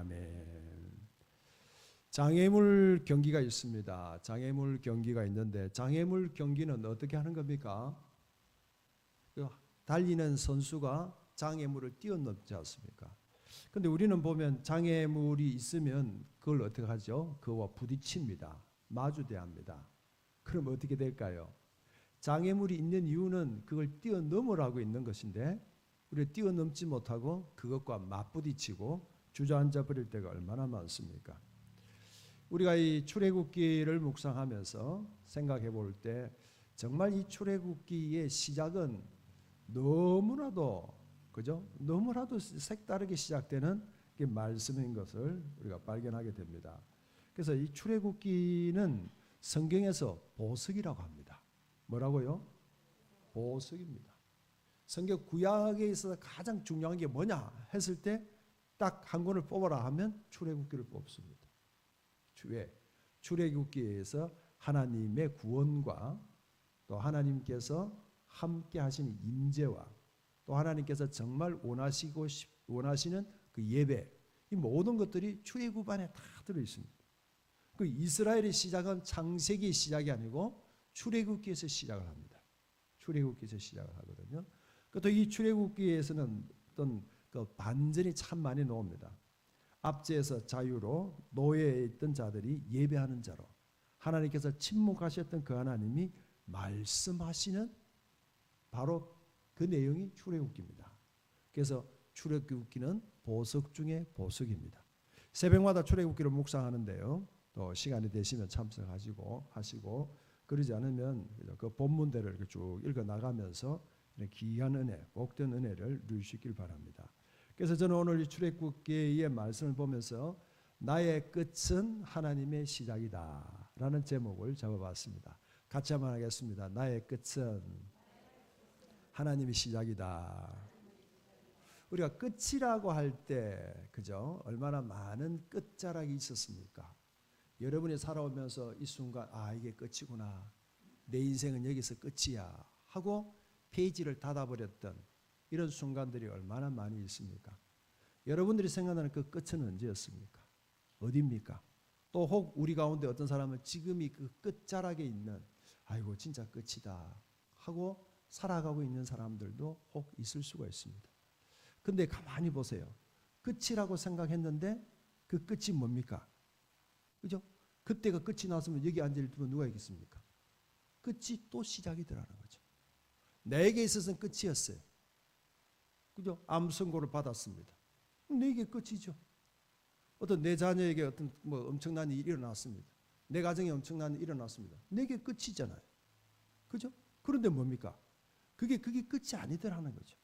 아멘. 장애물 경기가 있습니다. 장애물 경기가 있는데 장애물 경기는 어떻게 하는 겁니까? 달리는 선수가 장애물을 뛰어넘지 않습니까? 근데 우리는 보면 장애물이 있으면 그걸 어떻게 하죠? 그와 부딪힙니다. 마주대합니다. 그럼 어떻게 될까요? 장애물이 있는 이유는 그걸 뛰어넘으라고 있는 것인데 우리가 뛰어넘지 못하고 그것과 맞부딪히고 주저앉아 버릴 때가 얼마나 많습니까? 우리가 이 출애굽기를 묵상하면서 생각해 볼 때 정말 이 출애굽기의 시작은 너무나도 그죠? 너무나도 색다르게 시작되는 말씀인 것을 우리가 발견하게 됩니다. 그래서 이 출애굽기는 성경에서 보석이라고 합니다. 뭐라고요? 보석입니다. 성경 구약에 있어서 가장 중요한 게 뭐냐 했을 때 딱 한 권을 뽑아라 하면 출애굽기를 뽑습니다. 왜? 출애굽기에서 하나님의 구원과 또 하나님께서 함께 하시는 임재와 또 하나님께서 정말 원하시는 그 예배, 이 모든 것들이 출애굽 안에 다 들어 있습니다. 그 이스라엘의 시작은 창세기의 시작이 아니고 출애굽기에서 시작을 합니다. 출애굽기에서 시작을 하거든요. 또 이 출애굽기에서는 어떤 그 반전이 참 많이 나옵니다. 압제에서 자유로 노예에 있던 자들이 예배하는 자로 하나님께서 침묵하셨던 그 하나님이 말씀하시는 바로 그 내용이 출애굽기입니다. 그래서 출애굽기는 보석 중에 보석입니다. 새벽마다 출애굽기를 묵상하는데요. 또 시간이 되시면 참석하시고 그러지 않으면 그 본문대를 쭉 읽어 나가면서 귀한 은혜, 복된 은혜를 누리시길 바랍니다. 그래서 저는 오늘 이 출애굽기의 말씀을 보면서 나의 끝은 하나님의 시작이다 라는 제목을 잡아봤습니다. 같이 한번 하겠습니다. 나의 끝은 하나님의 시작이다. 우리가 끝이라고 할 때 그죠? 얼마나 많은 끝자락이 있었습니까? 여러분이 살아오면서 이 순간 이게 끝이구나. 내 인생은 여기서 끝이야 하고 페이지를 닫아버렸던 이런 순간들이 얼마나 많이 있습니까? 여러분들이 생각하는 그 끝은 언제였습니까? 어디입니까? 또 혹 우리 가운데 어떤 사람은 지금이 그 끝자락에 있는 아이고 진짜 끝이다 하고 살아가고 있는 사람들도 혹 있을 수가 있습니다. 근데 가만히 보세요. 끝이라고 생각했는데 그 끝이 뭡니까? 그죠? 그때가 끝이 났으면 여기 앉아있으면 누가 있겠습니까? 끝이 또 시작이더라는 거죠. 내게 있어서는 끝이었어요. 그죠? 암 선고를 받았습니다. 내게 끝이죠. 어떤 내 자녀에게 어떤 엄청난 일이 일어났습니다. 내 가정에 엄청난 일이 일어났습니다. 내게 끝이잖아요. 그죠? 그런데 뭡니까? 그게 끝이 아니더라는 거죠.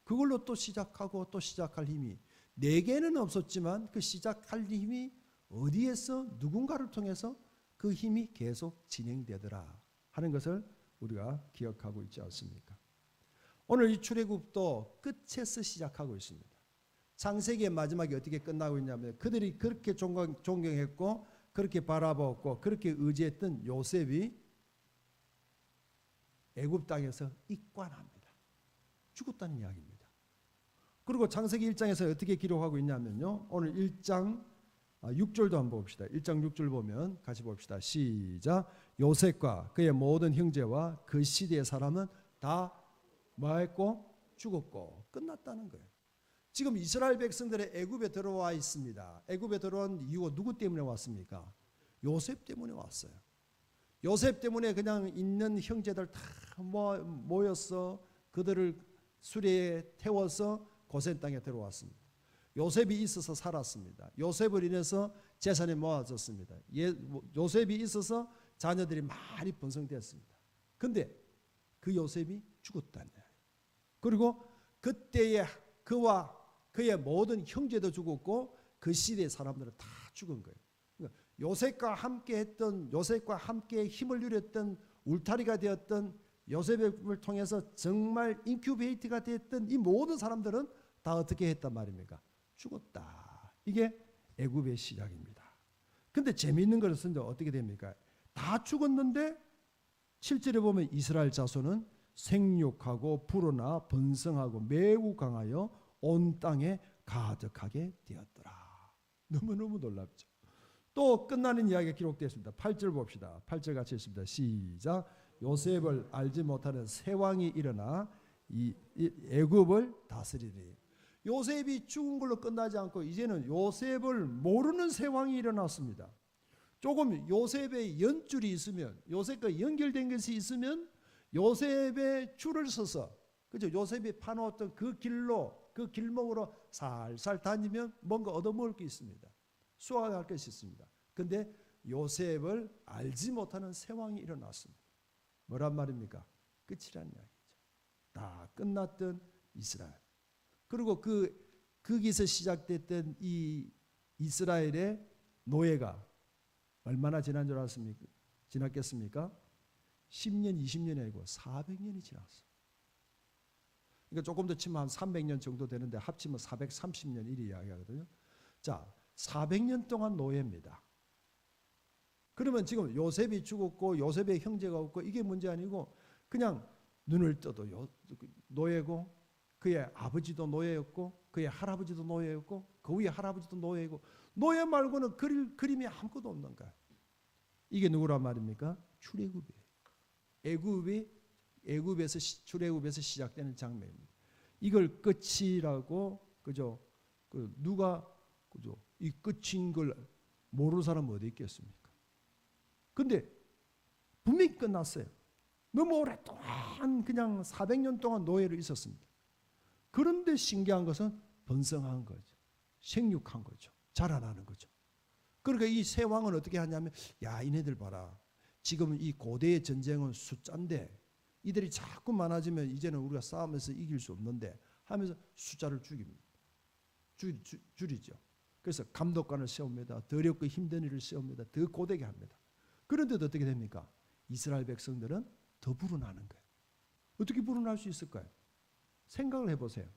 그걸로 또 시작하고 또 시작할 힘이 내게는 없었지만 그 시작할 힘이 어디에서 누군가를 통해서 그 힘이 계속 진행되더라 하는 것을 우리가 기억하고 있지 않습니까? 오늘 이 출애굽도 끝에서 시작하고 있습니다. 창세기의 마지막이 어떻게 끝나고 있냐면 그들이 그렇게 존경했고 그렇게 바라보았고 그렇게 의지했던 요셉이 애굽 땅에서 입관합니다. 죽었다는 이야기입니다. 그리고 창세기 1장에서 어떻게 기록하고 있냐면요. 오늘 1장 6절도 한번 봅시다. 1장 6절 보면 같이 봅시다. 시작. 요셉과 그의 모든 형제와 그 시대의 사람은 다 뭐했고? 죽었고 끝났다는 거예요. 지금 이스라엘 백성들의 애굽에 들어와 있습니다. 애굽에 들어온 이유가 누구 때문에 왔습니까? 요셉 때문에 왔어요. 요셉 때문에 그냥 있는 형제들 다 모여서 그들을 수레에 태워서 고센 땅에 들어왔습니다. 요셉이 있어서 살았습니다. 요셉을 인해서 재산이 모아졌습니다. 요셉이 있어서 자녀들이 많이 번성되었습니다. 그런데 그 요셉이 죽었다는 거예요. 그리고 그때의 그와 그의 모든 형제도 죽었고 그 시대의 사람들은 다 죽은 거예요. 그러니까 요셉과 함께 힘을 누렸던 울타리가 되었던 요셉을 통해서 정말 인큐베이트가 되었던 이 모든 사람들은 다 어떻게 했단 말입니까? 죽었다. 이게 애굽의 시작입니다. 근데 재미있는 것은 어떻게 됩니까? 다 죽었는데 7절에 보면 이스라엘 자손은 생육하고 불어나 번성하고 매우 강하여 온 땅에 가득하게 되었더라. 너무너무 놀랍죠. 또 끝나는 이야기가 기록되어 있습니다. 8절 봅시다. 8절 같이 읽습니다. 시작. 요셉을 알지 못하는 새 왕이 일어나 이 애굽을 다스리니. 요셉이 죽은 걸로 끝나지 않고 이제는 요셉을 모르는 새 왕이 일어났습니다. 조금 요셉의 연줄이 있으면, 요셉과 연결된 것이 있으면 요셉의 줄을 서서, 그죠? 요셉이 파놓았던 그 길로, 그 길목으로 살살 다니면 뭔가 얻어먹을 게 있습니다. 수확할 것이 있습니다. 근데 요셉을 알지 못하는 새 왕이 일어났습니다. 뭐란 말입니까? 끝이라는 이야기죠. 다 끝났던 이스라엘. 그리고 거기서 시작됐던 이 이스라엘의 노예가 얼마나 지난 줄 알았습니까? 지났겠습니까? 10년, 20년이 아니고 400년이 지났어요. 그러니까 조금 더 치면 한 300년 정도 되는데 합치면 430년 이리 이야기하거든요. 자, 400년 동안 노예입니다. 그러면 지금 요셉이 죽었고 요셉의 형제가 없고 이게 문제 아니고 그냥 눈을 떠도 노예고 그의 아버지도 노예였고 그의 할아버지도 노예였고 그 위에 할아버지도 노예이고 노예 말고는 그림이 아무것도 없는 거야. 이게 누구란 말입니까? 출애굽이에요. 애굽에서 출애굽에서 시작되는 장면입니다. 이걸 끝이라고 그죠? 누가 그죠? 이 끝인 걸 모르는 사람은 어디 있겠습니까? 근데 분명히 끝났어요. 너무 오랫동안 그냥 400년 동안 노예로 있었습니다. 그런데 신기한 것은 번성한 거죠. 생육한 거죠. 자라나는 거죠. 그러니까 이 새 왕은 어떻게 하냐면 야 이네들 봐라. 지금 이 고대의 전쟁은 숫자인데 이들이 자꾸 많아지면 이제는 우리가 싸우면서 이길 수 없는데 하면서 숫자를 줄입니다. 줄이죠. 그래서 감독관을 세웁니다. 더 어렵고 힘든 일을 세웁니다. 더 고되게 합니다. 그런데도 어떻게 됩니까? 이스라엘 백성들은 더 불어나는 거예요. 어떻게 불어날 수 있을까요? 생각을 해보세요.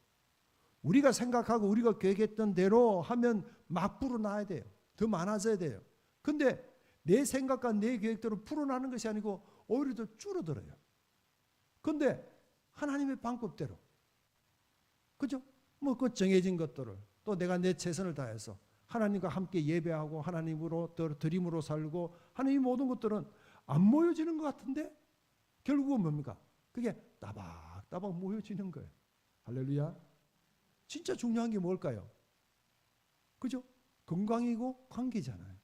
우리가 생각하고 우리가 계획했던 대로 하면 막 불어나야 돼요. 더 많아져야 돼요. 근데 내 생각과 내 계획대로 불어나는 것이 아니고 오히려 더 줄어들어요. 근데 하나님의 방법대로 그죠? 뭐 그 정해진 것들을 또 내가 내 최선을 다해서 하나님과 함께 예배하고 하나님으로 드림으로 살고 하나님 모든 것들은 안 모여지는 것 같은데 결국은 뭡니까? 그게 따박따박 모여지는 거예요. 할렐루야. 진짜 중요한 게 뭘까요? 그죠? 건강이고 관계잖아요.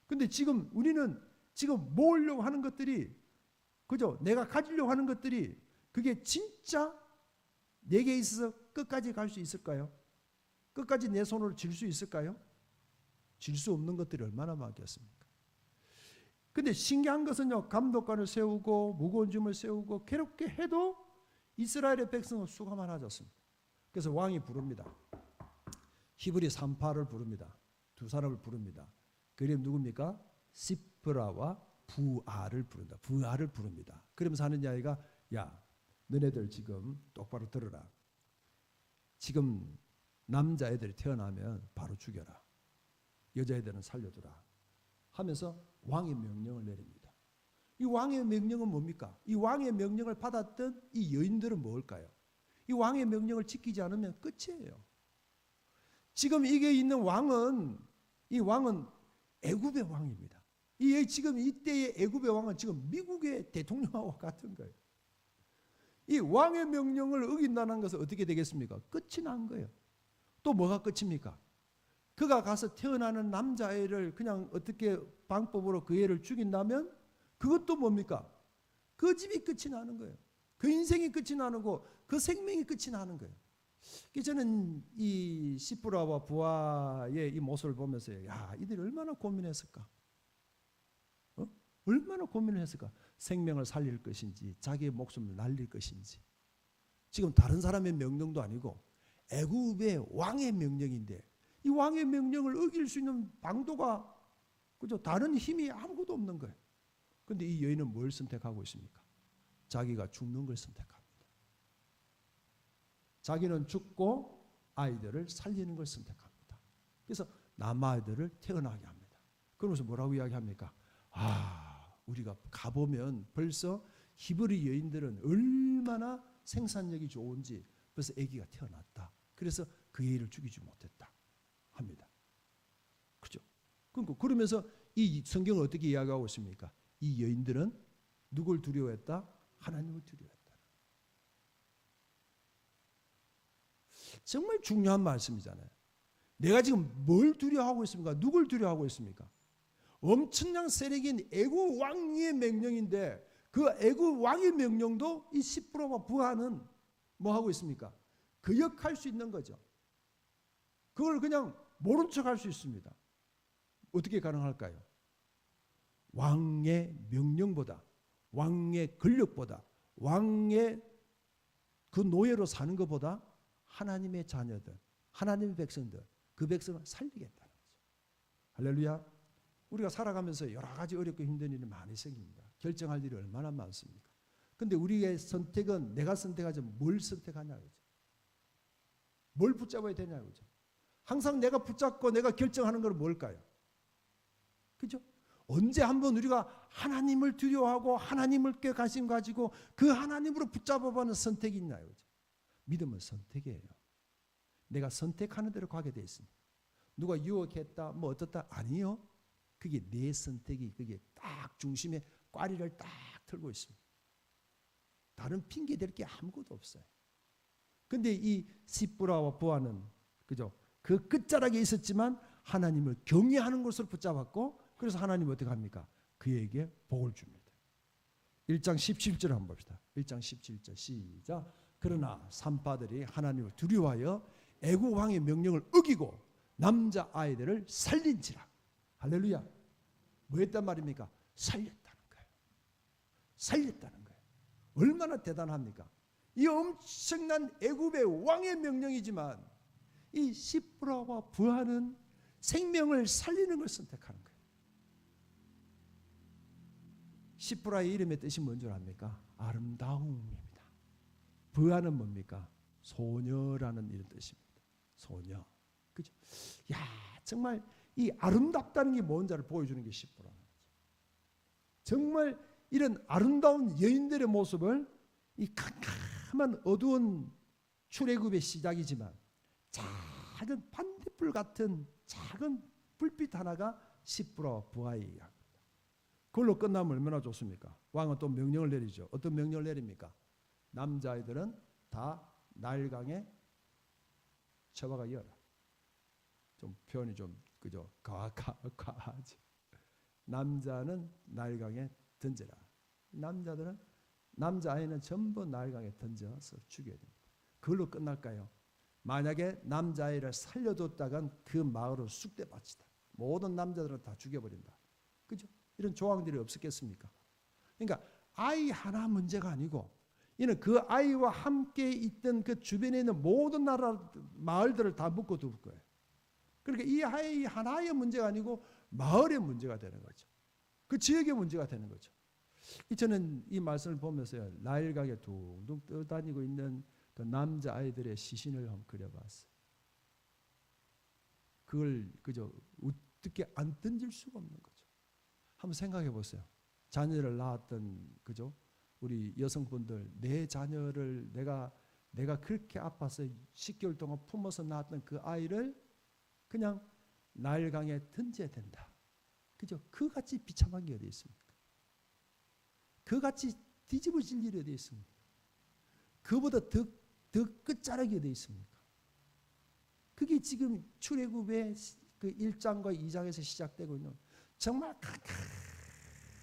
근데 지금 우리는 지금 모으려고 하는 것들이 그죠? 내가 가지려고 하는 것들이 그게 진짜 내게 있어서 끝까지 갈 수 있을까요? 끝까지 내 손으로 쥘 수 있을까요? 쥘 수 없는 것들이 얼마나 많겠습니까? 근데 신기한 것은요. 감독관을 세우고 무거운 짐을 세우고 괴롭게 해도 이스라엘의 백성은 수가 많아졌습니다. 그래서 왕이 부릅니다. 히브리 3파를 부릅니다. 두 사람을 부릅니다. 그 이름 누굽니까? 시프라와 부아를 부른다. 부아를 부릅니다. 그러면서 하는 이야기가 야 너네들 지금 똑바로 들어라. 지금 남자애들이 태어나면 바로 죽여라. 여자애들은 살려두라. 하면서 왕의 명령을 내립니다. 이 왕의 명령은 뭡니까? 이 왕의 명령을 받았던 이 여인들은 뭘까요? 이 왕의 명령을 지키지 않으면 끝이에요. 지금 이게 있는 왕은 이 왕은 애굽의 왕입니다. 지금 이때의 애굽의 왕은 지금 미국의 대통령하고 같은 거예요. 이 왕의 명령을 어긴다는 것은 어떻게 되겠습니까? 끝이 난 거예요. 또 뭐가 끝입니까? 그가 가서 태어나는 남자애를 그냥 어떻게 방법으로 그 애를 죽인다면 그것도 뭡니까? 그 집이 끝이 나는 거예요. 그 인생이 끝이 나는 거, 그 생명이 끝이 나는 거예요. 저는 이 시프라와 부하의 이 모습을 보면서 야 이들이 얼마나 고민했을까? 얼마나 고민을 했을까? 생명을 살릴 것인지 자기의 목숨을 날릴 것인지. 지금 다른 사람의 명령도 아니고 애굽의 왕의 명령인데 이 왕의 명령을 어길 수 있는 방도가 그죠? 다른 힘이 아무것도 없는 거예요. 그런데 이 여인은 뭘 선택하고 있습니까? 자기가 죽는 걸 선택합니다. 자기는 죽고 아이들을 살리는 걸 선택합니다. 그래서 남아이들을 태어나게 합니다. 그러면서 뭐라고 이야기합니까? 우리가 가보면 벌써 히브리 여인들은 얼마나 생산력이 좋은지 벌써 아기가 태어났다. 그래서 그 애를 죽이지 못했다 합니다. 그러면서 이 성경을 어떻게 이야기하고 있습니까? 이 여인들은 누굴 두려워했다? 하나님을 두려워했다. 정말 중요한 말씀이잖아요. 내가 지금 뭘 두려워하고 있습니까? 누굴 두려워하고 있습니까? 엄청난 세력인 애굽 왕의 명령인데 그 애굽 왕의 명령도 이 시프라와 부하는 뭐 하고 있습니까? 거역할 수 있는 거죠. 그걸 그냥 모른 척할 수 있습니다. 어떻게 가능할까요? 왕의 명령보다, 왕의 권력보다, 왕의 그 노예로 사는 것보다 하나님의 자녀들, 하나님의 백성들, 그 백성을 살리겠다는 거죠. 할렐루야. 우리가 살아가면서 여러 가지 어렵고 힘든 일이 많이 생깁니다. 결정할 일이 얼마나 많습니까? 근데 우리의 선택은 내가 선택하지 뭘 선택하냐고죠. 뭘 붙잡아야 되냐고죠. 항상 내가 붙잡고 내가 결정하는 건 뭘까요? 그죠? 언제 한번 우리가 하나님을 두려워하고 하나님을 께 관심 가지고 그 하나님으로 붙잡아보는 선택이 있나요? 믿음은 선택이에요. 내가 선택하는 대로 가게 돼 있습니다. 누가 유혹했다, 뭐 어떻다 아니요. 그게 내 선택이 그게 딱 중심에 꽈리를 딱 틀고 있습니다. 다른 핑계 댈 게 아무것도 없어요. 근데 이 시프라와 부하는 그죠? 그 끝자락에 있었지만 하나님을 경외하는 것으로 붙잡았고 그래서 하나님은 어떻게 합니까? 그에게 복을 줍니다. 1장 17절 한번 봅시다. 1장 17절 시작. 그러나 산파들이 하나님을 두려워하여 애굽 왕의 명령을 어기고 남자 아이들을 살린지라. 할렐루야. 뭐 했단 말입니까? 살렸다는 거예요. 살렸다는 거예요. 얼마나 대단합니까? 이 엄청난 애굽의 왕의 명령이지만 이 시프라와 부하는 생명을 살리는 걸 선택하는 거예요. 시프라의 이름의 뜻이 뭔 줄 압니까? 아름다움입니다. 부하는 뭡니까? 소녀라는 이런 뜻입니다. 소녀. 그죠? 야, 정말 이 아름답다는 게 뭔지를 보여주는 게 시프라는 거죠. 정말 이런 아름다운 여인들의 모습을 이 캄캄한 어두운 출애굽의 시작이지만 작은 반딧불 같은 작은 불빛 하나가 시프라와 부하의 이야기입니다. 그걸로 끝나면 얼마나 좋습니까? 왕은 또 명령을 내리죠. 어떤 명령을 내립니까? 남자아이들은 다 나일강에 처박아 이어라. 좀 표현이 좀 그죠? 과하지. 남자는 나일강에 던져라. 남자아이는 전부 나일강에 던져서 죽여야 됩니다. 그걸로 끝날까요? 만약에 남자아이를 살려뒀다간 그 마을은 쑥대밭이다. 모든 남자들은 다 죽여버린다. 그죠? 이런 조항들이 없었겠습니까? 그러니까 아이 하나 문제가 아니고 이는 그 아이와 함께 있던 그 주변에 있는 모든 나라 마을들을 다 묶어둘 거예요. 그러니까 이 아이 하나의 문제가 아니고 마을의 문제가 되는 거죠. 그 지역의 문제가 되는 거죠. 저는 이 말씀을 보면서 나일강에 둥둥 떠다니고 있는 그 남자 아이들의 시신을 한번 그려봤어요. 그걸 그저 어떻게 안 던질 수가 없는 거죠. 한번 생각해 보세요. 자녀를 낳았던 그죠? 우리 여성분들 내 자녀를 내가 그렇게 아파서 10개월 동안 품어서 낳았던 그 아이를 그냥 나일강에 던져야 된다. 그죠? 그같이 비참한 게 어디 있습니까? 그같이 뒤집어질 일이 어디 있습니까? 그보다 더 끝자락이 어디 있습니까? 그게 지금 출애굽의 그 1장과 2장에서 시작되고 있는 정말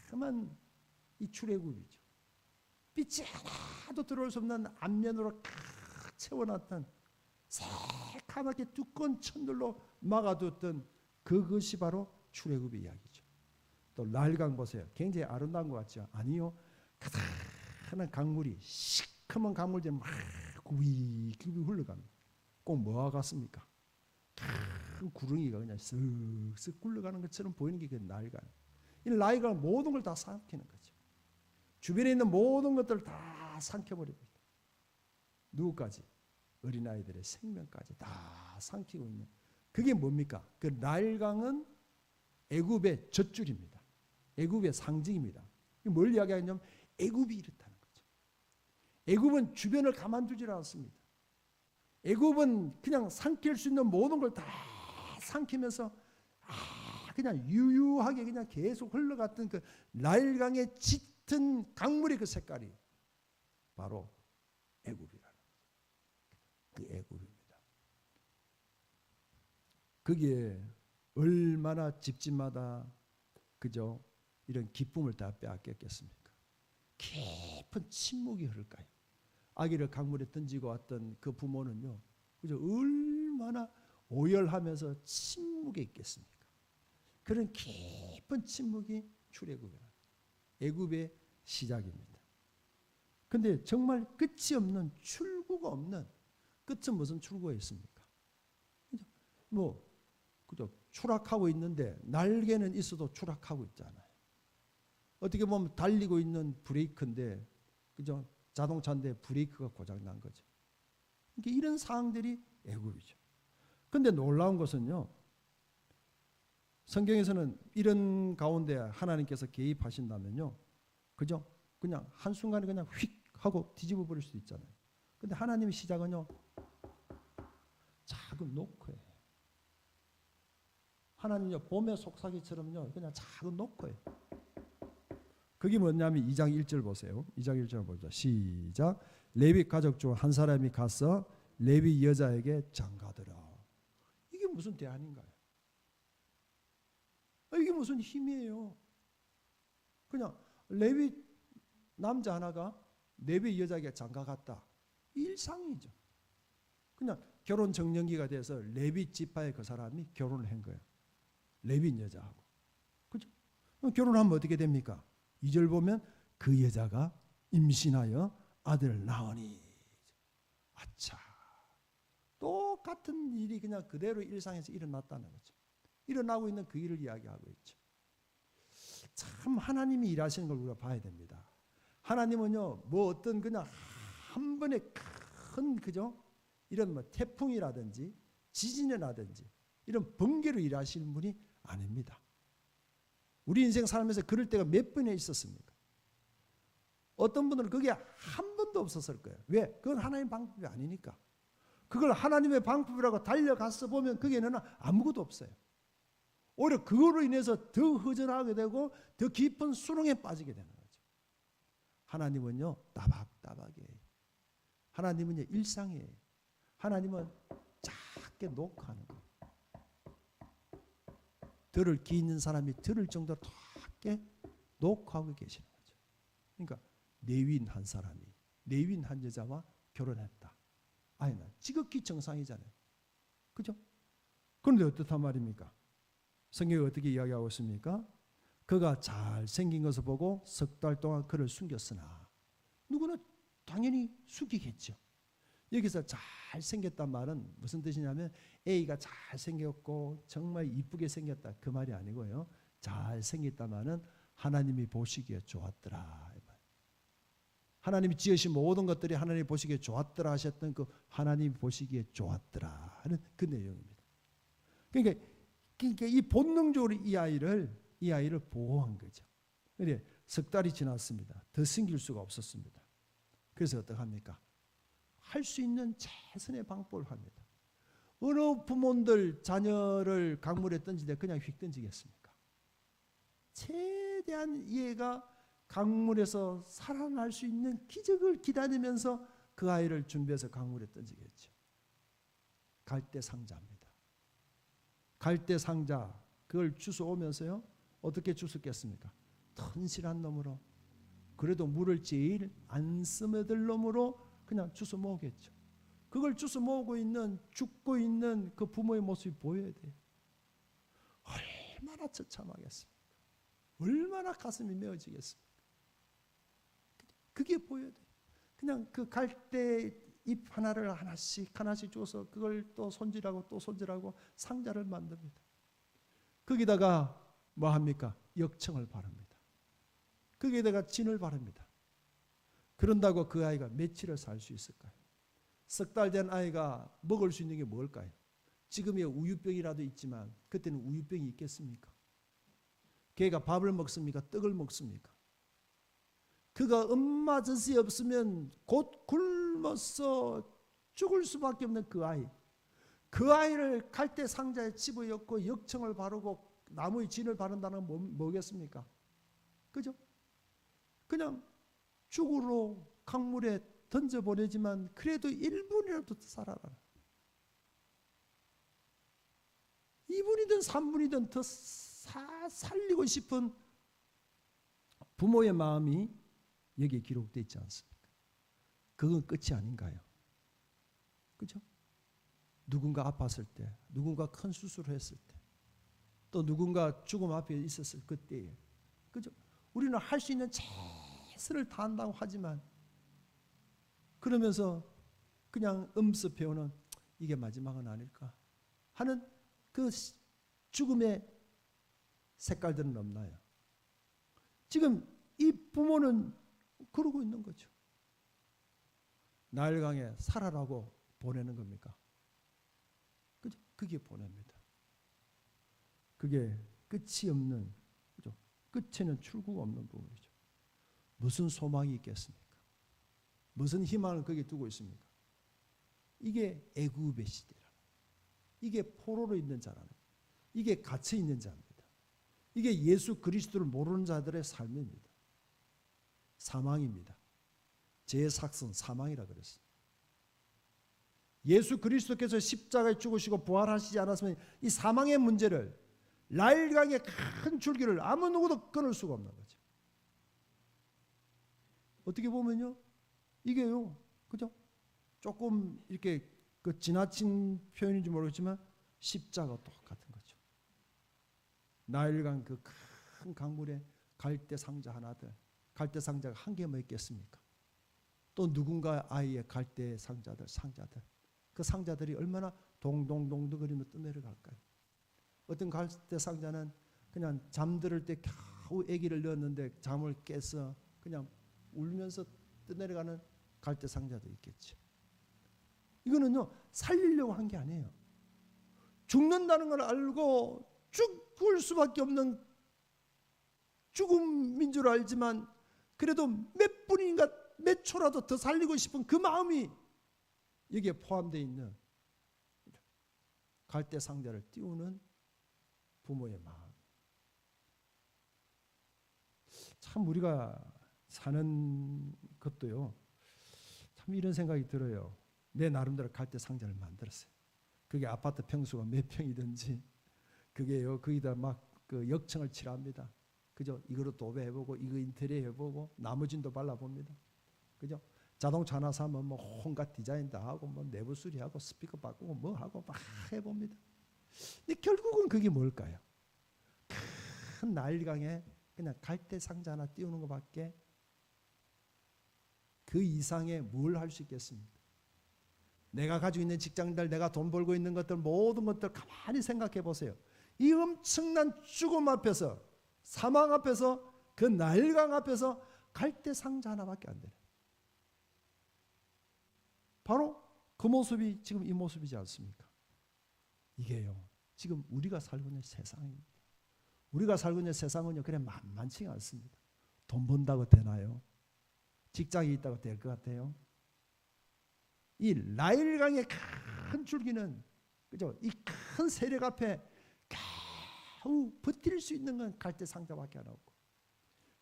캄캄한 이 출애굽이죠. 빛이 하나도 들어올 수 없는 앞면으로 칵 채워놨던 새카맣게 두꺼운 천들로 막아뒀던 그것이 바로 출애굽의 이야기죠. 또 나일강 보세요. 굉장히 아름다운 것 같죠? 아니요. 가득한 강물이 시커먼 강물들이 막 구비구비 흘러갑니다. 꼭 뭐와 같습니까? 큰 구렁이가 그냥 쓱쓱 굴러가는 것처럼 보이는 게 그 나일강. 이 나일강은 모든 걸 다 삼키는 거죠. 주변에 있는 모든 것들을 다 삼켜버립니다. 누구까지? 어린아이들의 생명까지 다 삼키고 있는 그게 뭡니까? 그 나일강은 애굽의 젖줄입니다. 애굽의 상징입니다. 뭘 이야기하냐면 애굽이 이렇다는 거죠. 애굽은 주변을 가만두지 않습니다. 애굽은 그냥 삼킬 수 있는 모든 걸 다 삼키면서 그냥 유유하게 그냥 계속 흘러갔던 그 나일강의 짙은 강물의 그 색깔이 바로 애굽이라는 그 애굽입니다. 거기에 얼마나 집집마다 그저 이런 기쁨을 다 빼앗겼겠습니까? 깊은 침묵이 흐를까요? 아기를 강물에 던지고 왔던 그 부모는요, 그저 얼마나 오열하면서 침묵에 있겠습니까? 그런 깊은 침묵이 출애굽이라 애굽의 시작입니다. 근데 정말 끝이 없는 출구가 없는 끝은 무슨 출구가 있습니까? 뭐 그죠? 추락하고 있는데 날개는 있어도 추락하고 있잖아요. 어떻게 보면 달리고 있는 브레이크인데 그죠? 자동차인데 브레이크가 고장 난 거죠. 그러니까 이런 상황들이 애굽이죠. 근데 놀라운 것은요. 성경에서는 이런 가운데 하나님께서 개입하신다면요. 그죠? 그냥 한순간에 그냥 휙 하고 뒤집어 버릴 수도 있잖아요. 근데 하나님의 시작은요. 작은 노크예요. 하나님은요. 봄의 속삭이처럼요. 그냥 작은 노크예요. 그게 뭐냐면 2장 1절 보세요. 2장 1절 보자. 시작. 레위 가족 중 한 사람이 가서 레위 여자에게 장가들어. 이게 무슨 대안인가요? 이게 무슨 힘이에요? 그냥 레위 남자 하나가 레위 여자에게 장가 갔다. 일상이죠. 그냥 결혼 정년기가 돼서 레위 지파의 그 사람이 결혼을 한 거예요. 레위 여자하고. 그죠? 결혼하면 어떻게 됩니까? 2절 보면 그 여자가 임신하여 아들을 낳으니. 아차. 똑같은 일이 그냥 그대로 일상에서 일어났다는 거죠. 일어나고 있는 그 일을 이야기하고 있죠. 참 하나님이 일하시는 걸 우리가 봐야 됩니다. 하나님은요, 뭐 어떤 그냥 한 번에 큰 그죠? 이런 뭐 태풍이라든지 지진이라든지 이런 번개로 일하시는 분이 아닙니다. 우리 인생 살면서 그럴 때가 몇 번이나 있었습니까? 어떤 분들은 그게 한 번도 없었을 거예요. 왜? 그건 하나님의 방법이 아니니까. 그걸 하나님의 방법이라고 달려가서 보면 거기에는 아무것도 없어요. 오히려 그거로 인해서 더 허전하게 되고 더 깊은 수렁에 빠지게 되는 거죠. 하나님은요 따박따박이에요. 하나님은요 일상이에요. 하나님은 작게 녹화하는 거예요. 들을 귀 있는 사람이 들을 정도로 작게 녹화하고 계시는 거죠. 그러니까 레위인 한 사람이 레위인 한 여자와 결혼했다. 아니나 지극히 정상이잖아요. 그죠? 그런데 어떻단 말입니까? 성경이 어떻게 이야기하고 있습니까? 그가 잘생긴 것을 보고 석 달 동안 그를 숨겼으나 누구나 당연히 숨기겠죠. 여기서 잘생겼단 말은 무슨 뜻이냐면 A가 잘생겼고 정말 이쁘게 생겼다 그 말이 아니고요. 잘생겼단 말은 하나님이 보시기에 좋았더라. 하나님이 지으신 모든 것들이 하나님이 보시기에 좋았더라 하셨던 그 하나님이 보시기에 좋았더라 하는 그 내용입니다. 그러니까 이 본능적으로 이 아이를 보호한 거죠. 그런데 석 달이 지났습니다. 더 숨길 수가 없었습니다. 그래서 어떡합니까? 할 수 있는 최선의 방법을 합니다. 어느 부모들 자녀를 강물에 던지되 그냥 휙 던지겠습니까? 최대한 얘가 강물에서 살아날 수 있는 기적을 기다리면서 그 아이를 준비해서 강물에 던지겠죠. 갈대 상자입니다. 갈대 상자 그걸 주워오면서요. 어떻게 주웠겠습니까? 튼실한 놈으로 그래도 물을 제일 안 스며들 놈으로 그냥 주워 모으겠죠. 그걸 주워 모으고 있는 죽고 있는 그 부모의 모습이 보여야 돼요. 얼마나 처참하겠습니까? 얼마나 가슴이 메어지겠습니까? 그게 보여야 돼요. 그냥 그 갈대 잎 하나를 하나씩 줘서 그걸 또 손질하고 상자를 만듭니다. 거기다가 뭐 합니까? 역청을 바릅니다. 거기에다가 진을 바릅니다. 그런다고 그 아이가 며칠을 살 수 있을까요? 석 달 된 아이가 먹을 수 있는 게 뭘까요? 지금이야 우유병이라도 있지만 그때는 우유병이 있겠습니까? 걔가 밥을 먹습니까? 떡을 먹습니까? 그가 엄마 젖이 없으면 곧 굶어서 죽을 수밖에 없는 그 아이. 그 아이를 갈대 상자에 집어넣고 역청을 바르고 나무의 진을 바른다는 건 뭐겠습니까? 그죠? 그냥 죽으로 강물에 던져보내지만 그래도 1분이라도 더 살아라. 2분이든 3분이든 더 살리고 싶은 부모의 마음이 여기에 기록되어 있지 않습니까? 그건 끝이 아닌가요? 그죠? 누군가 아팠을 때, 누군가 큰 수술을 했을 때, 또 누군가 죽음 앞에 있었을 그때에, 그죠? 우리는 할 수 있는 최선을 다한다고 하지만 그러면서 그냥 음습해오는 이게 마지막은 아닐까 하는 그 죽음의 색깔들은 없나요? 지금 이 부모는 그러고 있는 거죠. 나일강에 살아라고 보내는 겁니까? 그죠? 그게 보냅니다. 그게 끝이 없는, 그죠? 끝에는 출구가 없는 부분이죠. 무슨 소망이 있겠습니까? 무슨 희망을 거기에 두고 있습니까? 이게 애굽의 시대라. 이게 포로로 있는 자라는 거예요. 이게 갇혀 있는 자입니다. 이게 예수 그리스도를 모르는 자들의 삶입니다. 사망입니다. 죄의 삭은 사망이라 그랬어요. 예수 그리스도께서 십자가에 죽으시고 부활하시지 않았으면 이 사망의 문제를, 나일강의 큰 줄기를 아무 누구도 끊을 수가 없는 거죠. 어떻게 보면요, 이게요, 그죠? 조금 이렇게 그 지나친 표현인지 모르겠지만 십자가 똑같은 거죠. 나일강 그 큰 강물에 갈대 상자 하나들, 갈대 상자가 한 개만 있겠습니까? 또 누군가 아이의 갈대 상자들, 그 상자들이 얼마나 동동동동거리며 떠내려갈까요? 어떤 갈대 상자는 그냥 잠들을 때 겨우 아기를 넣었는데 잠을 깨서 그냥 울면서 떠내려가는 갈대 상자도 있겠죠. 이거는요, 살리려고 한 게 아니에요. 죽는다는 걸 알고 죽을 수밖에 없는 죽음인 줄 알지만 그래도 몇 분인가 몇 초라도 더 살리고 싶은 그 마음이 여기에 포함되어 있는 갈대 상자를 띄우는 부모의 마음. 참 우리가 사는 것도요, 참 이런 생각이 들어요. 내 나름대로 갈대 상자를 만들었어요. 그게 아파트 평수가 몇 평이든지 그게요, 거기다 막 그 역청을 칠합니다. 그죠? 이거로 도배해보고 이거 인테리어 해보고 나무진도 발라봅니다. 그죠? 자동차 하나 사면 뭐 온갖 디자인 다 하고 뭐 내부 수리하고 스피커 바꾸고 뭐 하고 막 해봅니다. 근데 결국은 그게 뭘까요? 큰 나일강에 그냥 갈대 상자 하나 띄우는 것밖에 그 이상의 뭘 할 수 있겠습니까? 내가 가지고 있는 직장들, 내가 돈 벌고 있는 것들, 모든 것들 가만히 생각해 보세요. 이 엄청난 죽음 앞에서, 사망 앞에서, 그 나일강 앞에서 갈대 상자 하나밖에 안 되네. 바로 그 모습이 지금 이 모습이지 않습니까? 이게요, 지금 우리가 살고 있는 세상입니다. 우리가 살고 있는 세상은요, 그래 만만치가 않습니다. 돈 번다고 되나요? 직장이 있다고 될 것 같아요? 이 나일강의 큰 줄기는, 그죠? 이 큰 세력 앞에 겨우 버틸 수 있는 건 갈대 상자밖에 안 없고,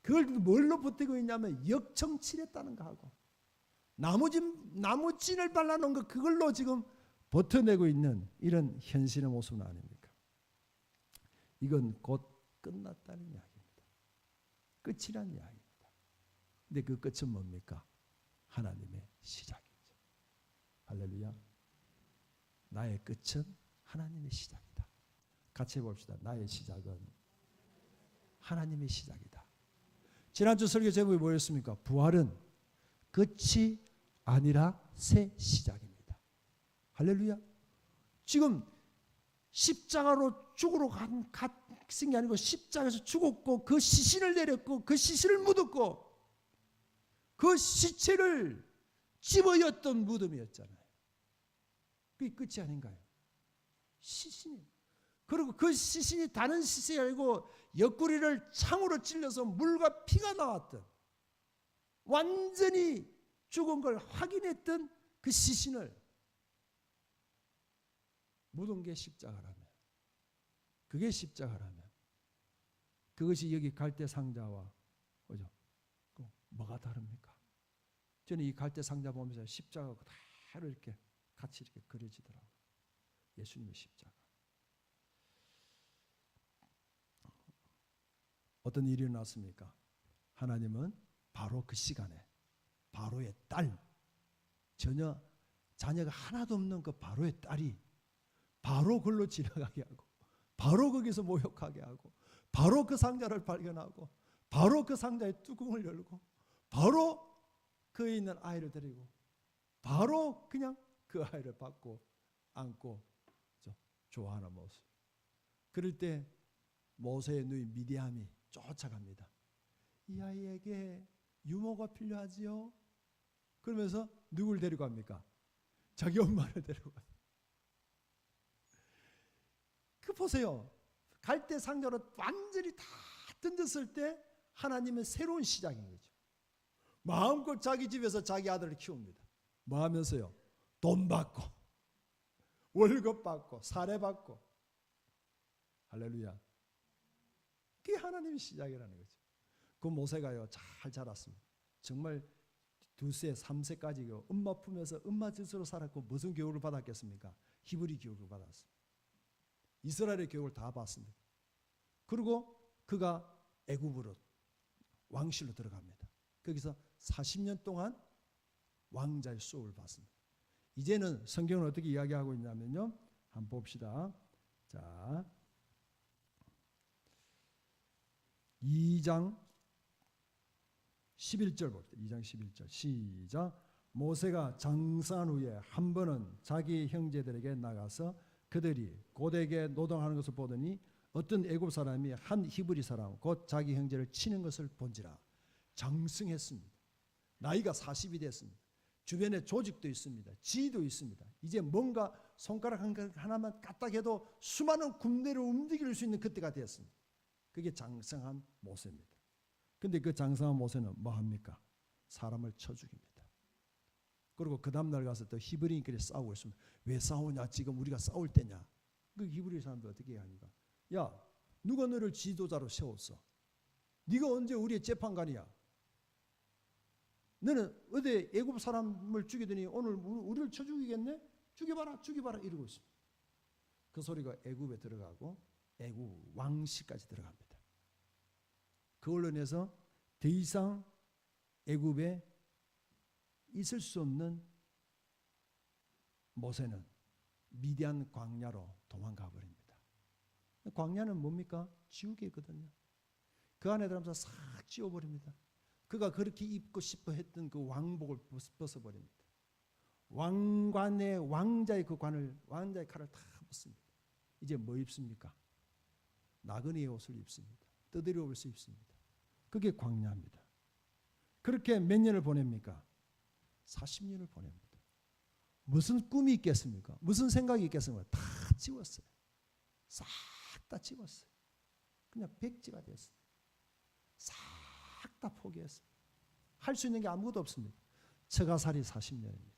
그걸 뭘로 버티고 있냐면 역청칠했다는 거 하고 나무진을 발라놓은 거, 그걸로 지금 버텨내고 있는 이런 현실의 모습은 아닙니까? 이건 곧 끝났다는 이야기입니다. 끝이란 이야기입니다. 근데 그 끝은 뭡니까? 하나님의 시작이죠. 할렐루야. 나의 끝은 하나님의 시작이다. 같이 해봅시다. 나의 시작은 하나님의 시작이다. 지난주 설교 제목이 뭐였습니까? 부활은 끝이 아니라 새 시작입니다. 할렐루야. 지금 십자가로 죽으러 간 게 아니고 십자가에서 죽었고 그 시신을 내렸고 그 시신을 묻었고 그 시체를 집어였던 무덤이었잖아요. 그게 끝이 아닌가요? 시신이. 그리고 그 시신이 다른 시신이 아니고 옆구리를 창으로 찔러서 물과 피가 나왔던, 완전히 죽은 걸 확인했던 그 시신을 묻은 게 십자가라면, 그게 십자가라면 그것이 여기 갈대 상자와 그죠? 뭐가 다릅니까? 저는 이 갈대 상자 보면서 십자가가 그대로 이렇게 같이 이렇게 그려지더라고요. 예수님의 십자가. 어떤 일이 일어났습니까? 하나님은 바로 그 시간에 바로의 딸, 전혀 자녀가 하나도 없는 그 바로의 딸이 바로 글로 지나가게 하고, 바로 거기서 모욕하게 하고, 바로 그 상자를 발견하고, 바로 그 상자의 뚜껑을 열고, 바로 그에 있는 아이를 데리고, 바로 그냥 그 아이를 받고 안고 좋아하는 모습. 그럴 때 모세의 누이 미디암이 쫓아갑니다. 이 아이에게 유모가 필요하지요? 그러면서 누굴 데리고 갑니까? 자기 엄마를 데리고 갑니다. 그 보세요. 갈대 상자로 완전히 다 던졌을 때 하나님의 새로운 시작인 거죠. 마음껏 자기 집에서 자기 아들을 키웁니다. 뭐 하면서요? 돈 받고, 월급 받고, 사례 받고. 할렐루야. 그게 하나님의 시작이라는 거죠. 그 모세가요, 잘 자랐습니다. 정말 2세, 3세까지 엄마 품에서 엄마 젖으로 살았고 무슨 교육을 받았겠습니까? 히브리 교육을 받았습니다. 이스라엘의 교육을 다 받습니다. 그리고 그가 애굽으로 왕실로 들어갑니다. 거기서 40년 동안 왕자의 수업을 받습니다. 이제는 성경은 어떻게 이야기하고 있냐면요. 한번 봅시다. 자, 2장 11절 봅시다. 2장 11절 시작. 모세가 장사한 후에 한 번은 자기 형제들에게 나가서 그들이 고되게 노동하는 것을 보더니 어떤 애굽 사람이 한 히브리 사람 곧 자기 형제를 치는 것을 본지라. 장성했습니다. 나이가 40이 됐습니다. 주변에 조직도 있습니다. 지위도 있습니다. 이제 뭔가 손가락 하나만 까딱해도 수많은 군대를 움직일 수 있는 그때가 되었습니다. 그게 장성한 모세입니다. 근데 그 장성한 모세는 뭐 합니까? 사람을 쳐 죽입니다. 그리고 그 다음날 가서 또 히브리인끼리 싸우고 있습니다. 왜 싸우냐? 지금 우리가 싸울 때냐? 그 히브리 사람들 어떻게 하니까? 야, 누가 너를 지도자로 세웠어? 네가 언제 우리의 재판관이야? 너는 어디 애굽 사람을 죽이더니 오늘 우리를 쳐 죽이겠네? 죽여봐라, 죽여봐라 이러고 있습니다. 그 소리가 애굽에 들어가고 애굽 왕실까지 들어갑니다. 그걸로 인해서 더 이상 애굽에 있을 수 없는 모세는 미디안 광야로 도망가 버립니다. 광야는 뭡니까? 지옥이거든요. 그 안에 들어가면서 싹 지워버립니다. 그가 그렇게 입고 싶어 했던 그 왕복을 벗어버립니다. 왕관의 왕자의 그 관을, 왕자의 칼을 다 벗습니다. 이제 뭐 입습니까? 나그네의 옷을 입습니다. 떠들여 옷을 입습니다. 그게 광야입니다. 그렇게 몇 년을 보냅니까? 40년을 보냅니다. 무슨 꿈이 있겠습니까? 무슨 생각이 있겠습니까? 다 지웠어요. 싹 다 지웠어요. 그냥 백지가 됐어요. 싹 다 포기했어요. 할 수 있는 게 아무것도 없습니다. 처가살이 40년입니다.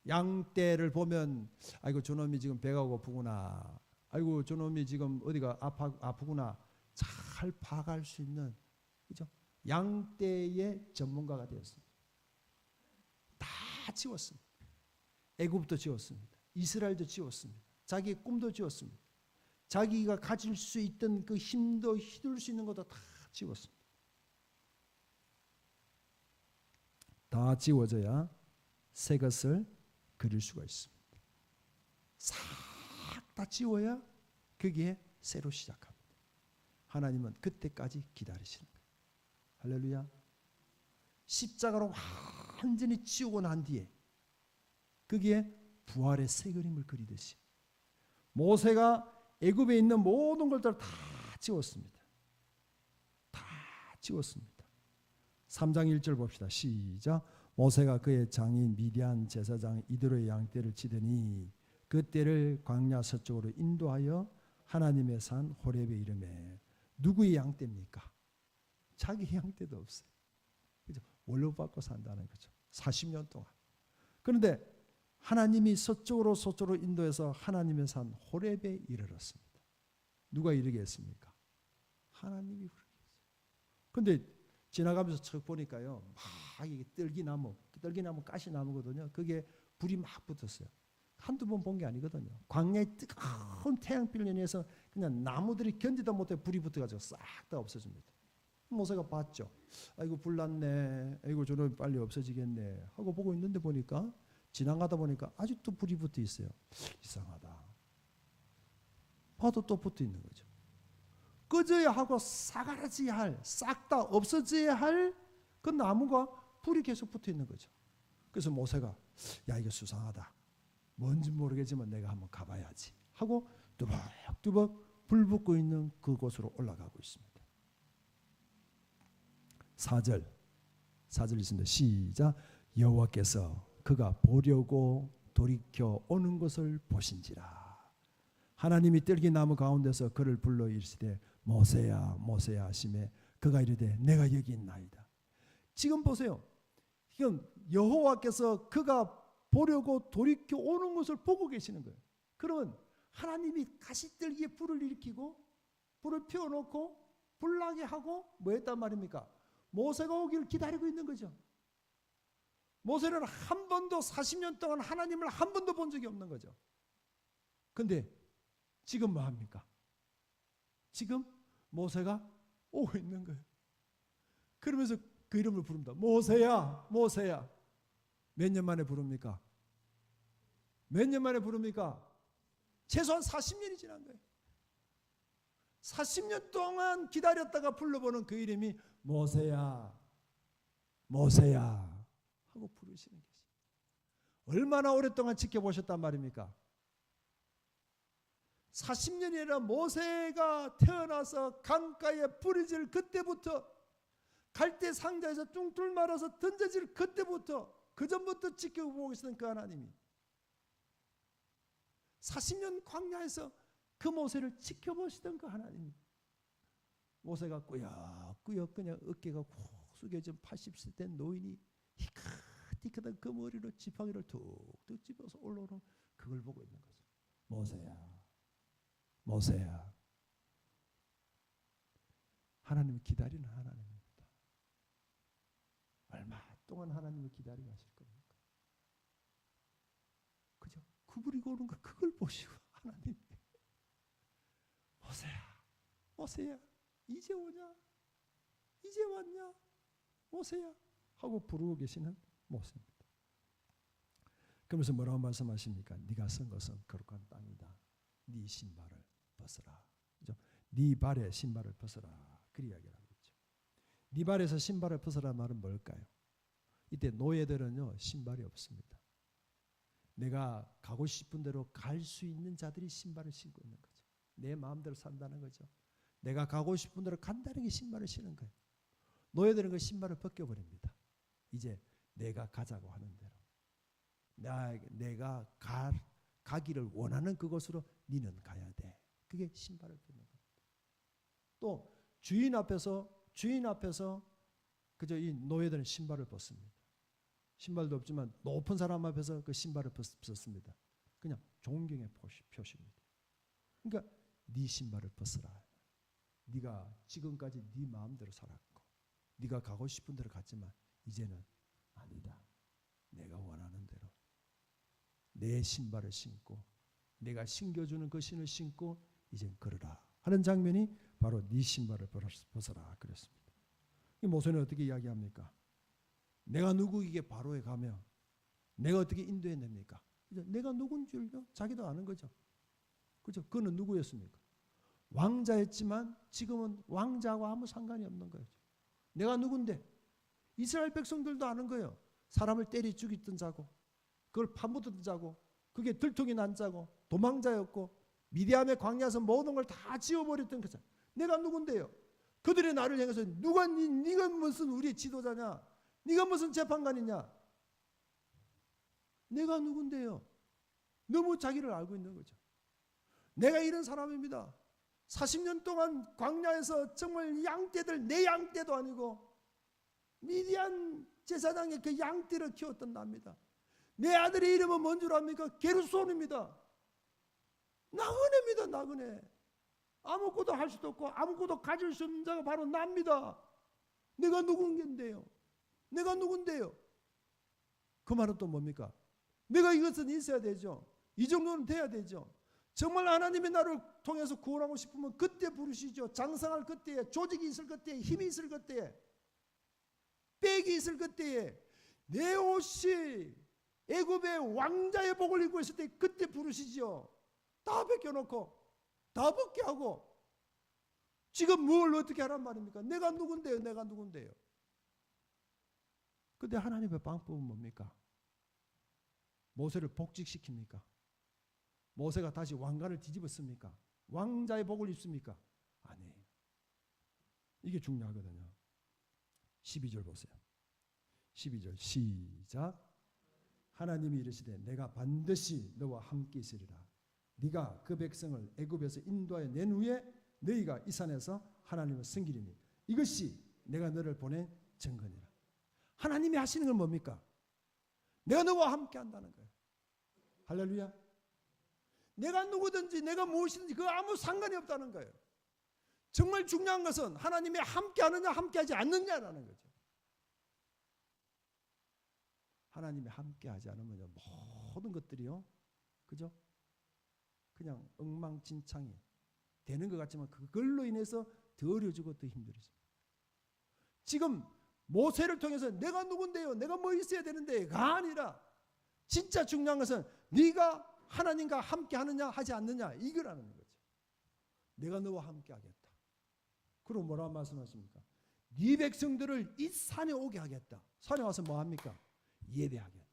양떼를 보면 아이고 저놈이 지금 배가 고프구나. 아이고 저놈이 지금 어디가 아프구나. 잘 파악할 수 있는 그죠? 양떼의 전문가가 되었습니다. 다 지웠습니다. 애굽도 지웠습니다. 이스라엘도 지웠습니다. 자기의 꿈도 지웠습니다. 자기가 가질 수 있던 그 힘도 휘둘 수 있는 것도 다 지웠습니다. 다 지워져야 새 것을 그릴 수가 있습니다. 싹 다 지워야 거기에 새로 시작합니다. 하나님은 그때까지 기다리시는 거예요. 할렐루야. 십자가로 완전히 지우고 난 뒤에 거기에 부활의 새 그림을 그리듯이 모세가 애굽에 있는 모든 것들을 다 지웠습니다. 다 지웠습니다. 3장 1절 봅시다. 시작. 모세가 그의 장인 미디안 제사장 이드로의 양떼를 치더니 그 떼를 광야 서쪽으로 인도하여 하나님의 산 호렙에 이르매. 누구의 양떼입니까? 자기 양떼도 없어요. 그죠? 월급 받고 산다는 거죠. 40년 동안. 그런데 하나님이 서쪽으로 인도해서 하나님의 산 호렙에 이르렀습니다. 누가 이르게 했습니까? 하나님이 부르게 했어요. 근데 지나가면서 척 보니까요, 막 이게 떨기나무 가시나무거든요. 그게 불이 막 붙었어요. 한두 번 본 게 아니거든요. 광야의 뜨거운 태양빛을 인해서 그냥 나무들이 견디다 못해 불이 붙어가지고 싹 다 없어집니다. 모세가 봤죠. 아이고 불났네. 아이고 저는 빨리 없어지겠네. 하고 보고 있는데 보니까 지나가다 보니까 아직도 불이 붙어 있어요. 이상하다. 봐도 또 붙어 있는 거죠. 꺼져야 하고 사라져야 할, 싹 다 없어져야 할 그 나무가 불이 계속 붙어 있는 거죠. 그래서 모세가 야 이거 수상하다. 뭔지 모르겠지만 내가 한번 가봐야지 하고 뚜벅뚜벅 불 붙고 있는 그곳으로 올라가고 있습니다. 4절 있습니다. 시작. 여호와께서 그가 보려고 돌이켜 오는 것을 보신지라. 하나님이 뜰기나무 가운데서 그를 불러 이르시되 모세야 모세야 하시매 그가 이르되 내가 여기 있나이다. 지금 보세요. 지금 여호와께서 그가 보려고 돌이켜 오는 것을 보고 계시는 거예요. 그러면 하나님이 가시떨기에 불을 일으키고 불을 피워놓고 불나게 하고 뭐 했단 말입니까? 모세가 오기를 기다리고 있는 거죠. 모세는 한 번도 40년 동안 하나님을 한 번도 본 적이 없는 거죠. 근데 지금 뭐 합니까? 지금 모세가 오고 있는 거예요. 그러면서 그 이름을 부릅니다. 모세야 모세야. 몇 년 만에 부릅니까? 몇 년 만에 부릅니까? 최소한 40년이 지난 거예요. 40년 동안 기다렸다가 불러보는 그 이름이 모세야 모세야 하고 부르시는 것이 얼마나 오랫동안 지켜보셨단 말입니까? 40년이나 모세가 태어나서 강가에 부르질 그때부터 갈대 상자에서 뚱뚱 말아서 던져질 그때부터 그 전부터 지켜보고 계시던 그 하나님이 40년 광야에서 그 모세를 지켜보시던 그 하나님이 모세가 꾸역꾸역 그냥 어깨가 푹 숙여진 80세 된 노인이 희끗희끗한 그 머리로 지팡이를 툭툭 집어서 올라오는 그걸 보고 있는 거죠. 모세야 모세야. 하나님을 기다리는 하나님입니다. 얼마 동안 하나님을 기다리고 하실 겁니까? 그죠? 구부리고 오는 거 그걸 보시고 하나님 모세야 모세야 이제 오냐 이제 왔냐 모세야 하고 부르고 계시는 모세입니다. 그러면서 뭐라고 말씀하십니까? 네가 선 것은 거룩한 땅이다. 네 신발을 벗어라. 그죠? 네 발에 신발을 벗어라. 그 이야기를 하고 있죠. 네 발에서 신발을 벗어라 말은 뭘까요? 이때 노예들은요 신발이 없습니다. 내가 가고 싶은 대로 갈 수 있는 자들이 신발을 신고 있는 거죠. 내 마음대로 산다는 거죠. 내가 가고 싶은 대로 간다는 게 신발을 신는 거예요. 노예들은 그 신발을 벗겨버립니다. 이제 내가 가자고 하는 대로 내가 가기를 원하는 그곳으로 니는 가야 돼. 그게 신발을 벗는 겁니다. 또 주인 앞에서 그저 이 노예들은 신발을 벗습니다. 신발도 없지만 높은 사람 앞에서 그 신발을 벗습니다. 그냥 존경의 표시입니다. 그러니까 네 신발을 벗어라. 네가 지금까지 네 마음대로 살았고 네가 가고 싶은 대로 갔지만 이제는 아니다. 내가 원하는 대로 내 신발을 신고 내가 신겨주는 그 신을 신고 이젠 걸으라 하는 장면이 바로 네 신발을 벗어라 그랬습니다. 모세는 어떻게 이야기합니까? 내가 누구에게 바로에 가며 내가 어떻게 인도해냅니까? 내가 누군 줄요? 자기도 아는 거죠. 그죠? 그는 누구였습니까? 왕자였지만 지금은 왕자와 아무 상관이 없는 거죠. 내가 누군데? 이스라엘 백성들도 아는 거예요. 사람을 때리 죽였던 자고 그걸 파묻었던 자고 그게 들통이 난 자고 도망자였고 미디안의 광야에서 모든 걸 다 지워버렸던 거죠. 내가 누군데요? 그들이 나를 향해서 네가 무슨 우리의 지도자냐? 네가 무슨 재판관이냐? 내가 누군데요? 너무 자기를 알고 있는 거죠. 내가 이런 사람입니다. 40년 동안 광야에서 정말 양떼들 내 양떼도 아니고 미디안 제사장의 그 양떼를 키웠던 납니다. 내 아들의 이름은 뭔 줄 압니까? 게르손입니다. 나그네입니다. 나그네. 아무것도 할 수도 없고 아무것도 가질 수 없는 자가 바로 납니다. 내가 누군데요? 내가 누군데요? 그 말은 또 뭡니까? 내가 이것은 있어야 되죠. 이 정도는 돼야 되죠. 정말 하나님이 나를 통해서 구원하고 싶으면 그때 부르시죠. 장성할 그때에, 조직이 있을 그때에, 힘이 있을 그때에, 빽이 있을 그때에, 내 옷이 애굽의 왕자의 복을 입고 있을 때 그때 부르시죠. 다 벗겨놓고 다 벗게 하고 지금 뭘 어떻게 하란 말입니까? 내가 누군데요? 내가 누군데요? 근데 하나님의 방법은 뭡니까? 모세를 복직시킵니까? 모세가 다시 왕관을 뒤집었습니까? 왕자의 복을 입습니까? 아니에요. 이게 중요하거든요. 12절 보세요. 12절 시작. 하나님이 이르시되 내가 반드시 너와 함께 있으리라. 네가 그 백성을 애굽에서 인도하여 낸 후에 너희가 이 산에서 하나님을 섬기리니 이것이 내가 너를 보낸 증거니라. 하나님이 하시는 건 뭡니까? 내가 너와 함께 한다는 거예요. 할렐루야. 내가 누구든지 내가 무엇이든지 그거 아무 상관이 없다는 거예요. 정말 중요한 것은 하나님이 함께 하느냐 함께 하지 않느냐라는 거죠. 하나님이 함께 하지 않으면 모든 것들이요, 그죠? 그냥 엉망진창이 되는 것 같지만 그걸로 인해서 더 어려지고 더 힘들어집니다. 지금 모세를 통해서 내가 누군데요? 내가 뭐 있어야 되는데가 아니라 진짜 중요한 것은 네가 하나님과 함께 하느냐 하지 않느냐 이거라는 거죠. 내가 너와 함께 하겠다. 그럼 뭐라고 말씀하십니까? 네 백성들을 이 산에 오게 하겠다. 산에 와서 뭐 합니까? 예배하겠다.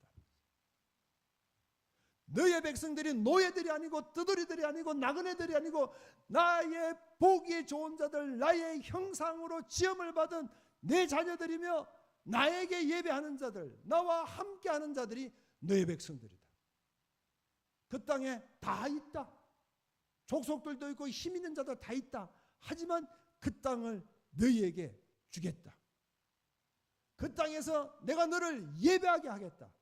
너의 백성들이 노예들이 아니고 뜨돌이들이 아니고 나그네들이 아니고 나의 보기에 좋은 자들, 나의 형상으로 지음을 받은 내 자녀들이며 나에게 예배하는 자들, 나와 함께하는 자들이 너의 백성들이다. 그 땅에 다 있다. 족속들도 있고 힘 있는 자들 다 있다. 하지만 그 땅을 너희에게 주겠다. 그 땅에서 내가 너를 예배하게 하겠다.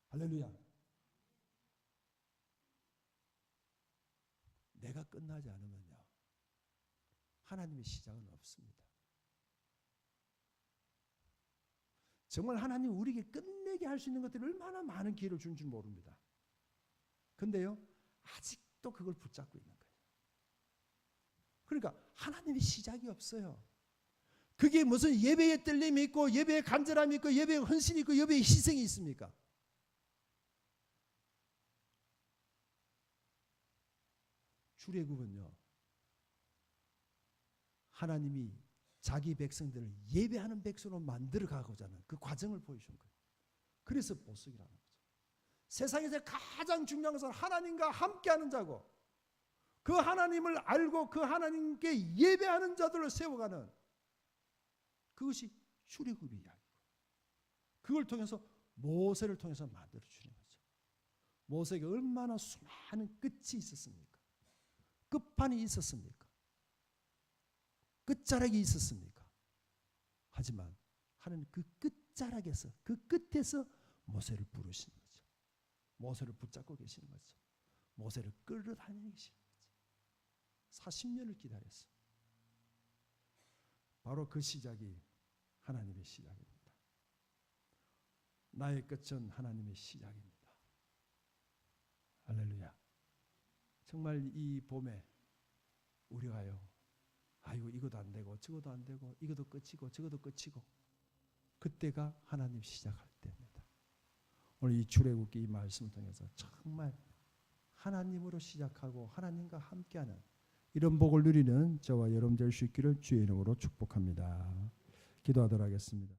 할렐루야. 내가 끝나지 않으면요, 하나님의 시작은 없습니다. 정말 하나님 우리에게 끝내게 할 수 있는 것들이 얼마나 많은 기회를 준 줄 모릅니다. 근데요, 아직도 그걸 붙잡고 있는 거예요. 그러니까 하나님의 시작이 없어요. 그게 무슨 예배의 떨림이 있고 예배의 간절함이 있고 예배의 헌신이 있고 예배의 희생이 있습니까? 출애굽은요, 하나님이 자기 백성들을 예배하는 백성으로 만들어 가고자 하는 그 과정을 보여준 거예요. 그래서 보석이라는 거죠. 세상에서 가장 중요한 것은 하나님과 함께하는 자고 그 하나님을 알고 그 하나님께 예배하는 자들을 세워가는 그것이 출애굽의 이야기고, 그걸 통해서 모세를 통해서 만들어 주는 거죠. 모세에게 얼마나 수많은 끝이 있었습니까? 끝판이 있었습니까? 끝자락이 있었습니까? 하지만 하나님 그 끝자락에서, 그 끝에서 모세를 부르시는 거죠. 모세를 붙잡고 계시는 거죠. 모세를 끌어다니는 계시는 거죠. 40년을 기다렸어. 바로 그 시작이 하나님의 시작입니다. 나의 끝은 하나님의 시작입니다. 할렐루야. 정말 이 봄에 우리가요, 아이고 이것도 안 되고 저것도 안 되고 이것도 끝이고 저것도 끝이고, 그때가 하나님 시작할 때입니다. 오늘 이 출애굽기 이 말씀을 통해서 정말 하나님으로 시작하고 하나님과 함께하는 이런 복을 누리는 저와 여러분 될 수 있기를 주의 이름으로 축복합니다. 기도하도록 하겠습니다.